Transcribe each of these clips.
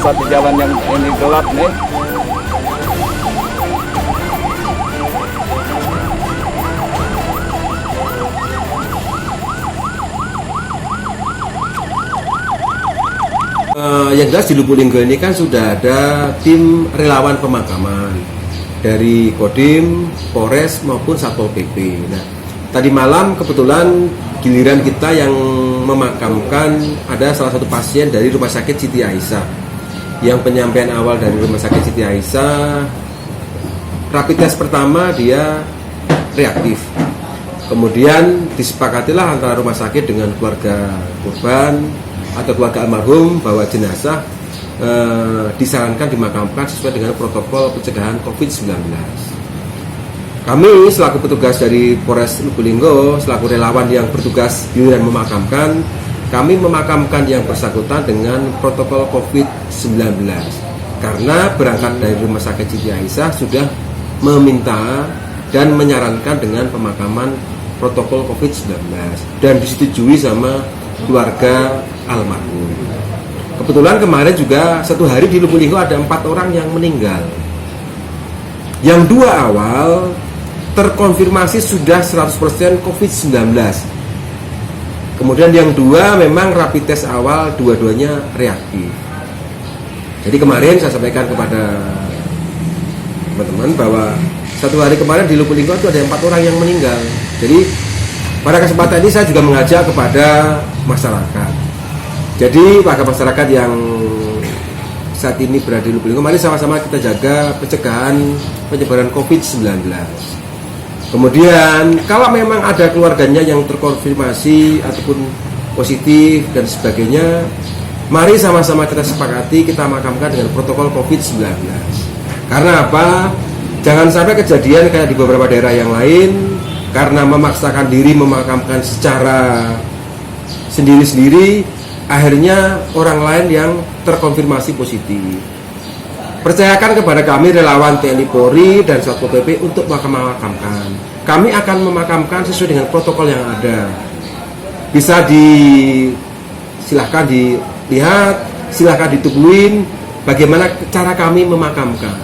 susah di jalan yang ini gelap nih. Yang jelas di Lubuk Linggau ini kan sudah ada tim relawan pemakaman dari Kodim, Polres maupun Satpol PP. Nah, tadi malam kebetulan giliran kita yang memakamkan ada salah satu pasien dari Rumah Sakit Siti Aisyah. Yang penyampaian awal dari Rumah Sakit Siti Aisyah, rapid test pertama dia reaktif. Kemudian disepakatilah antara rumah sakit dengan keluarga korban atau keluarga almarhum bahwa jenazah disarankan dimakamkan sesuai dengan protokol pencegahan COVID-19. Kami selaku petugas dari Polres Lubuk Linggau, selaku relawan yang bertugas giliran memakamkan, kami memakamkan yang bersangkutan dengan protokol COVID-19 karena berangkat dari Rumah Sakit Siti Aisyah sudah meminta dan menyarankan dengan pemakaman protokol COVID-19 dan disetujui sama keluarga almarhum. Kebetulan kemarin juga satu hari di Lubuk Linggau ada 4 orang yang meninggal. Yang 2 awal terkonfirmasi sudah 100% COVID-19. Kemudian yang 2 memang rapid test awal dua-duanya reaktif. Jadi kemarin saya sampaikan kepada teman-teman bahwa satu hari kemarin di Lubuk Linggau itu ada 4 orang yang meninggal. Jadi pada kesempatan ini saya juga mengajak kepada masyarakat. Jadi warga masyarakat yang saat ini berada di Lubuk Linggau, mari sama-sama kita jaga pencegahan penyebaran COVID-19. Kemudian kalau memang ada keluarganya yang terkonfirmasi ataupun positif dan sebagainya, mari sama-sama kita sepakati kita makamkan dengan protokol COVID-19. Karena apa? Jangan sampai kejadian kayak di beberapa daerah yang lain, karena memaksakan diri memakamkan secara sendiri-sendiri, akhirnya orang lain yang terkonfirmasi positif. Percayakan kepada kami relawan TNI Polri dan Satpol PP untuk memakamkan. Kami akan memakamkan sesuai dengan protokol yang ada. Bisa silahkan dilihat, silahkan ditungguin bagaimana cara kami memakamkan.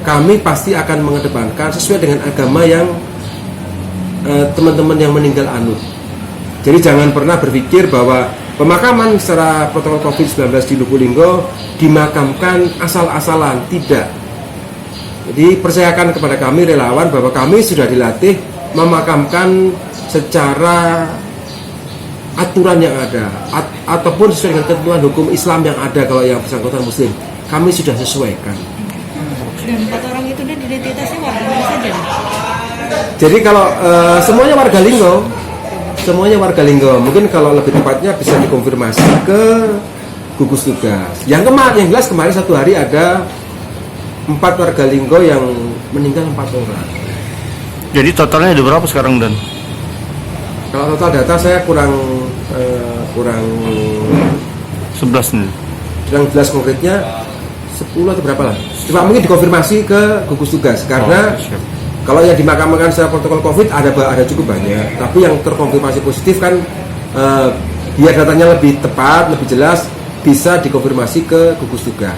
Kami pasti akan mengedepankan sesuai dengan agama yang teman-teman yang meninggal anut. Jadi jangan pernah berpikir bahwa pemakaman secara protokol COVID-19 di Lubuk Linggau dimakamkan asal-asalan, tidak. Jadi percayakan kepada kami relawan bahwa kami sudah dilatih memakamkan secara aturan yang ada ataupun sesuai dengan ketentuan hukum Islam yang ada. Kalau yang bersangkutan Muslim, kami sudah sesuaikan. Dan 4 orang itu dan identitasnya warga mana saja? Jadi kalau semuanya warga Linggau, mungkin kalau lebih tepatnya bisa dikonfirmasi ke gugus tugas. Yang jelas kemarin satu hari ada 4 warga Linggau yang meninggal 4 orang. Jadi totalnya ada berapa sekarang, Dan? Kalau total data saya kurang 11 nih. kurang jelas konkretnya 10 atau berapa lah. Cuma mungkin dikonfirmasi ke gugus tugas karena kalau yang dimakamkan secara protokol COVID ada cukup banyak, tapi yang terkonfirmasi positif kan biar datanya lebih tepat, lebih jelas, bisa dikonfirmasi ke gugus tugas.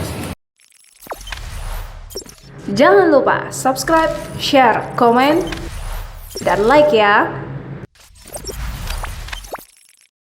Jangan lupa subscribe, share, komen, dan like ya.